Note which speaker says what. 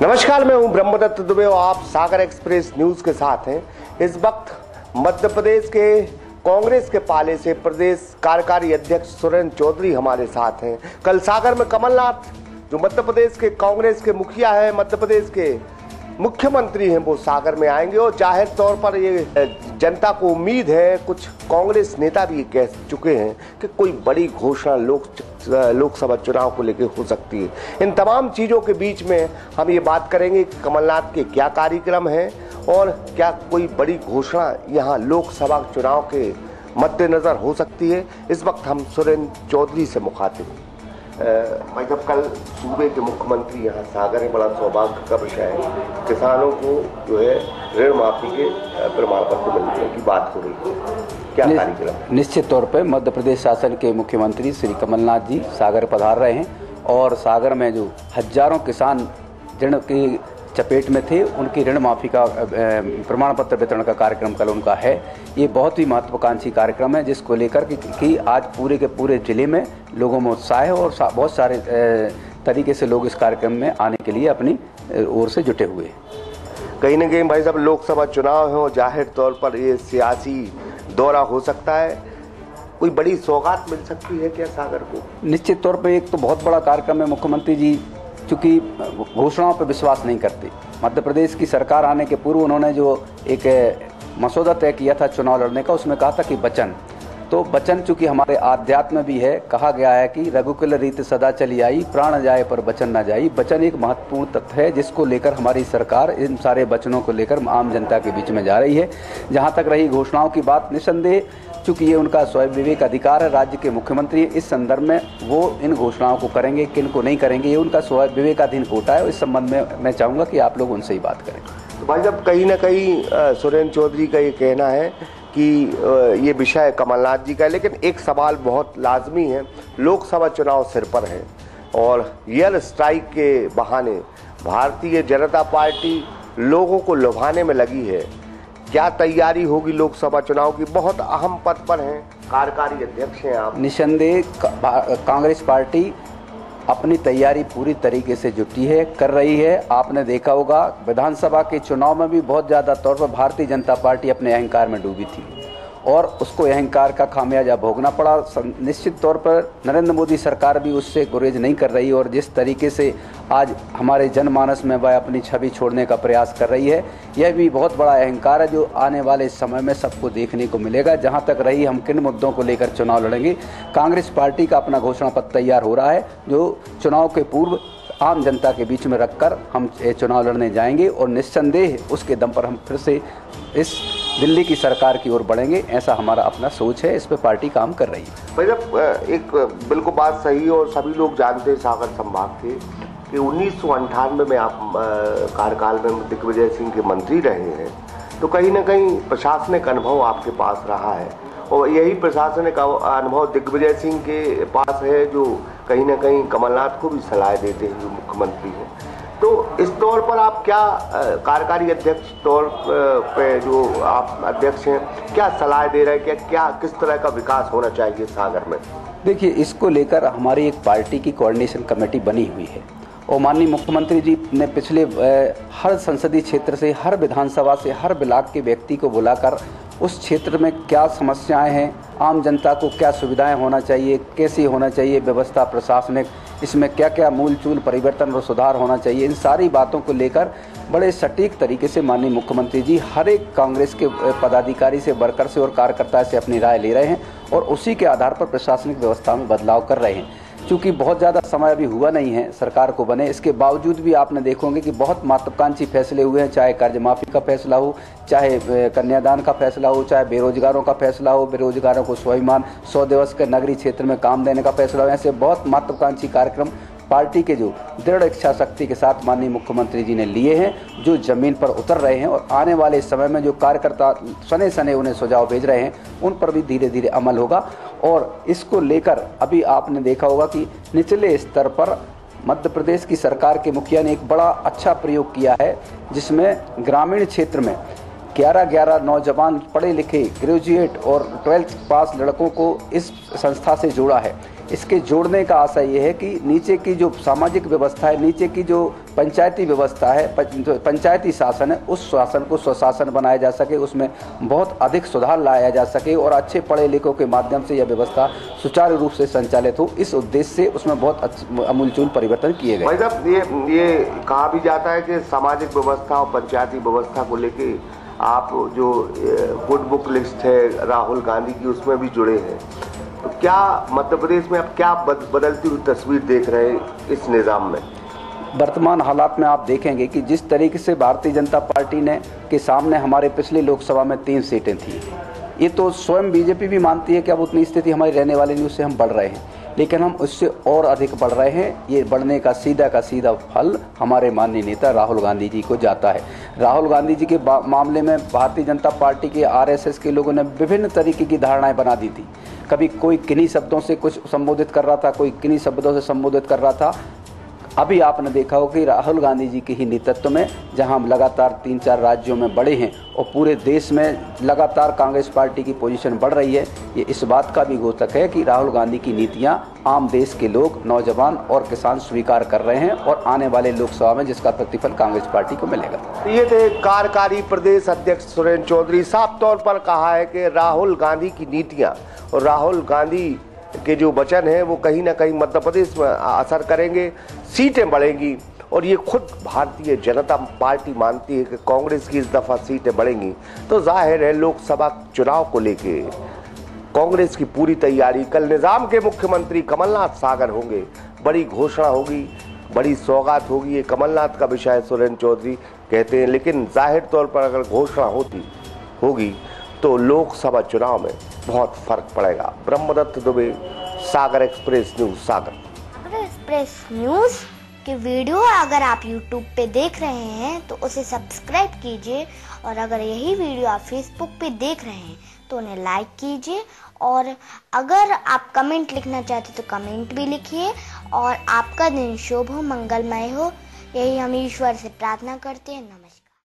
Speaker 1: नमस्कार, मैं हूं ब्रह्मदत्त दुबे और आप सागर एक्सप्रेस न्यूज के साथ हैं। इस वक्त मध्य प्रदेश के कांग्रेस के पाले से प्रदेश कार्यकारी अध्यक्ष सुरेंद्र चौधरी हमारे साथ हैं। कल सागर में कमलनाथ, जो मध्य प्रदेश के कांग्रेस के मुखिया है, मध्य प्रदेश के मुख्यमंत्री हैं, वो सागर में आएंगे और जाहिर तौर पर ये जनता को उम्मीद है, कुछ कांग्रेस नेता भी कह चुके हैं कि कोई बड़ी घोषणा लोकसभा चुनाव को लेकर हो सकती है। इन तमाम चीज़ों के बीच में हम ये बात करेंगे कि कमलनाथ के क्या कार्यक्रम हैं और क्या कोई बड़ी घोषणा यहाँ लोकसभा चुनाव के मद्देनजर हो सकती है। इस वक्त हम सुरेंद्र चौधरी से मुखातिब हैं। भाई साहब, कल सूबे के मुख्यमंत्री यहाँ सागर में, बड़ा सौभाग्य का विषय है, किसानों को जो है ऋण माफी के प्रमाण पत्र मिलने की बात हो रही है, क्या कार्यक्रम?
Speaker 2: निश्चित तौर पर मध्य प्रदेश शासन के मुख्यमंत्री श्री कमलनाथ जी सागर पधार रहे हैं और सागर में जो हजारों किसान ऋण की चपेट में थे, उनकी ऋण माफी का प्रमाण पत्र वितरण का कार्यक्रम कल उनका है। ये बहुत ही महत्वाकांक्षी कार्यक्रम है, जिसको लेकर कि आज पूरे के पूरे जिले में लोगों में उत्साह है और बहुत सारे तरीके से लोग इस कार्यक्रम में आने के लिए अपनी ओर से जुटे हुए हैं।
Speaker 1: कहीं न कहीं भाई साहब, लोकसभा चुनाव है और जाहिर तौर पर ये सियासी दौरा हो सकता है, कोई बड़ी सौगात मिल सकती है क्या सागर को?
Speaker 2: निश्चित तौर पर एक तो बहुत बड़ा कार्यक्रम है। मुख्यमंत्री जी चूँकि घोषणाओं पर विश्वास नहीं करते, मध्य प्रदेश की सरकार आने के पूर्व उन्होंने जो एक मसौदा तय किया था चुनाव लड़ने का, उसमें कहा था कि वचन, तो वचन चूँकि हमारे आध्यात्म में भी है, कहा गया है कि रघुकुल रीत सदा चली आई, प्राण जाए पर वचन न जाई। वचन एक महत्वपूर्ण तथ्य है, जिसको लेकर हमारी सरकार इन सारे वचनों को लेकर आम जनता के बीच में जा रही है। जहाँ तक रही घोषणाओं की बात, निस्संदेह चूँकि ये उनका स्वयं विवेक अधिकार है, राज्य के मुख्यमंत्री इस संदर्भ में वो इन घोषणाओं को करेंगे, किन को नहीं करेंगे, ये उनका स्वयं विवेकाधीन कोटा है। इस संबंध में मैं चाहूँगा कि आप लोग उनसे ही बात करें।
Speaker 1: तो भाई साहब, कहीं ना कहीं सुरेंद्र चौधरी का ये कहना है कि ये विषय कमलनाथ जी का है, लेकिन एक सवाल बहुत लाजमी है, लोकसभा चुनाव सिर पर है और एयर स्ट्राइक के बहाने भारतीय जनता पार्टी लोगों को लुभाने में लगी है। क्या तैयारी होगी लोकसभा चुनाव की? बहुत अहम पद पर हैं, कार्यकारी अध्यक्ष हैं आप।
Speaker 2: निस्संदेह कांग्रेस पार्टी अपनी तैयारी पूरी तरीके से जुटी है, कर रही है। आपने देखा होगा विधानसभा के चुनाव में भी बहुत ज़्यादा तौर पर भारतीय जनता पार्टी अपने अहंकार में डूबी थी और उसको अहंकार का खामियाजा भोगना पड़ा। निश्चित तौर पर नरेंद्र मोदी सरकार भी उससे गुरेज नहीं कर रही और जिस तरीके से आज हमारे जनमानस में वह अपनी छवि छोड़ने का प्रयास कर रही है, यह भी बहुत बड़ा अहंकार है, जो आने वाले समय में सबको देखने को मिलेगा। जहां तक रही हम किन मुद्दों को लेकर चुनाव लड़ेंगे, कांग्रेस पार्टी का अपना घोषणा पत्र तैयार हो रहा है, जो चुनाव के पूर्व आम जनता के बीच में रखकर हम चुनाव लड़ने जाएंगे और निस्संदेह उसके दम पर हम फिर से इस दिल्ली की सरकार की ओर बढ़ेंगे। ऐसा हमारा अपना सोच है, इस पे पार्टी काम कर रही है।
Speaker 1: भाई साहब, एक बिल्कुल बात सही और सभी लोग जानते हैं सागर संभाग के कि 1998 में आप कार्यकाल में दिग्विजय सिंह के मंत्री रहे हैं, तो कहीं ना कहीं प्रशासनिक अनुभव आपके पास रहा है और यही प्रशासनिक अनुभव दिग्विजय सिंह के पास है, जो कहीं ना कहीं कमलनाथ को भी सलाह देते हैं, जो मुख्यमंत्री हैं। तो इस तौर पर आप क्या कार्यकारी अध्यक्ष तौर पे जो आप अध्यक्ष हैं, क्या सलाह दे रहे हैं, क्या किस तरह का विकास होना चाहिए सागर में?
Speaker 2: देखिए, इसको लेकर हमारी एक पार्टी की कोऑर्डिनेशन कमेटी बनी हुई है और माननीय मुख्यमंत्री जी ने पिछले हर संसदीय क्षेत्र से, हर विधानसभा से, हर ब्लॉक के व्यक्ति को बुलाकर उस क्षेत्र में क्या समस्याएं हैं, आम जनता को क्या सुविधाएं होना चाहिए, कैसी होना चाहिए व्यवस्था प्रशासनिक, इसमें क्या क्या मूलचूल परिवर्तन और सुधार होना चाहिए, इन सारी बातों को लेकर बड़े सटीक तरीके से माननीय मुख्यमंत्री जी हर एक कांग्रेस के पदाधिकारी से, वर्कर से और कार्यकर्ता से अपनी राय ले रहे हैं और उसी के आधार पर प्रशासनिक व्यवस्था में बदलाव कर रहे हैं। चूँकि बहुत ज़्यादा समय अभी हुआ नहीं है सरकार को बने, इसके बावजूद भी आपने देखोगे कि बहुत महत्वाकांक्षी फैसले हुए हैं, चाहे कर्ज माफी का फैसला हो, चाहे कन्यादान का फैसला हो, चाहे बेरोजगारों का फैसला हो, बेरोजगारों को स्वाभिमान 100 दिवस के नगरीय क्षेत्र में काम देने का फैसला हो। ऐसे बहुत महत्वाकांक्षी कार्यक्रम पार्टी के जो दृढ़ इच्छा शक्ति के साथ माननीय मुख्यमंत्री जी ने लिए हैं, जो जमीन पर उतर रहे हैं और आने वाले समय में जो कार्यकर्ता सने सने उन्हें सुझाव भेज रहे हैं, उन पर भी धीरे धीरे अमल होगा। और इसको लेकर अभी आपने देखा होगा कि निचले स्तर पर मध्य प्रदेश की सरकार के मुखिया ने एक बड़ा अच्छा प्रयोग किया है, जिसमें ग्रामीण क्षेत्र में 11 नौजवान पढ़े लिखे ग्रेजुएट और 12th पास लड़कों को इस संस्था से जोड़ा है। इसके जोड़ने का आशय ये है कि नीचे की जो सामाजिक व्यवस्था है, नीचे की जो पंचायती व्यवस्था है, पंचायती शासन है, उस शासन को स्वशासन बनाया जा सके, उसमें बहुत अधिक सुधार लाया जा सके और अच्छे पढ़े लिखों के माध्यम से यह व्यवस्था सुचारू रूप से संचालित हो। इस उद्देश्य से उसमें बहुत अमूलचूल परिवर्तन किए गए।
Speaker 1: भाई साहब, ये कहा भी जाता है कि सामाजिक व्यवस्था और पंचायती व्यवस्था को लेके आप जो गुड बुक लिस्ट है राहुल गांधी की, उसमें भी जुड़े हैं। तो क्या मध्य प्रदेश में अब क्या बदलती हुई तस्वीर देख रहे हैं इस निज़ाम में?
Speaker 2: वर्तमान हालात में आप देखेंगे कि जिस तरीके से भारतीय जनता पार्टी ने के सामने हमारे पिछली लोकसभा में 3 सीटें थी, ये तो स्वयं बीजेपी भी मानती है कि अब उतनी स्थिति हमारी रहने वाली नहीं, उससे हम बढ़ रहे हैं, लेकिन हम उससे और अधिक बढ़ रहे हैं। ये बढ़ने का सीधा फल हमारे माननीय नेता राहुल गांधी जी को जाता है। राहुल गांधी जी के मामले में भारतीय जनता पार्टी के आरएसएस के लोगों ने विभिन्न तरीके की धारणाएं बना दी थी। कभी कोई किन्हीं शब्दों से कुछ संबोधित कर रहा था, कोई किन्हीं शब्दों से संबोधित कर रहा था। अभी आपने देखा हो कि राहुल गांधी जी के ही नेतृत्व में जहां हम लगातार 3-4 राज्यों में बढ़े हैं और पूरे देश में लगातार कांग्रेस पार्टी की पोजीशन बढ़ रही है, ये इस बात का भी द्योतक है कि राहुल गांधी की नीतियां आम देश के लोग, नौजवान और किसान स्वीकार कर रहे हैं और आने वाले लोकसभा में जिसका प्रतिफल कांग्रेस पार्टी को मिलेगा।
Speaker 1: ये थे कार्यकारी प्रदेश अध्यक्ष सुरेंद्र चौधरी। साफ तौर पर कहा है कि राहुल गांधी की नीतियां और राहुल गांधी के जो वचन हैं वो कहीं ना कहीं मध्य प्रदेश में असर करेंगे, सीटें बढ़ेंगी। और ये खुद भारतीय जनता पार्टी मानती है कि कांग्रेस की इस दफा सीटें बढ़ेंगी। तो जाहिर है लोकसभा चुनाव को लेके कांग्रेस की पूरी तैयारी। कल निजाम के मुख्यमंत्री कमलनाथ सागर होंगे, बड़ी घोषणा होगी, बड़ी सौगात होगी। ये कमलनाथ का विषय सुरेंद्र चौधरी कहते हैं, लेकिन जाहिर तौर पर अगर घोषणा होगी तो लोकसभा चुनाव में बहुत फर्क पड़ेगा। ब्रह्मदत्त दुबे, सागर एक्सप्रेस न्यूज, सागर।
Speaker 3: सागर एक्सप्रेस न्यूज की वीडियो अगर आप YouTube पे देख रहे हैं तो उसे सब्सक्राइब कीजिए, और अगर यही वीडियो आप Facebook पे देख रहे हैं तो उन्हें लाइक कीजिए, और अगर आप कमेंट लिखना चाहते तो कमेंट भी लिखिए। और आपका दिन शुभ हो, मंगलमय हो, यही हम ईश्वर से प्रार्थना करते हैं। नमस्कार।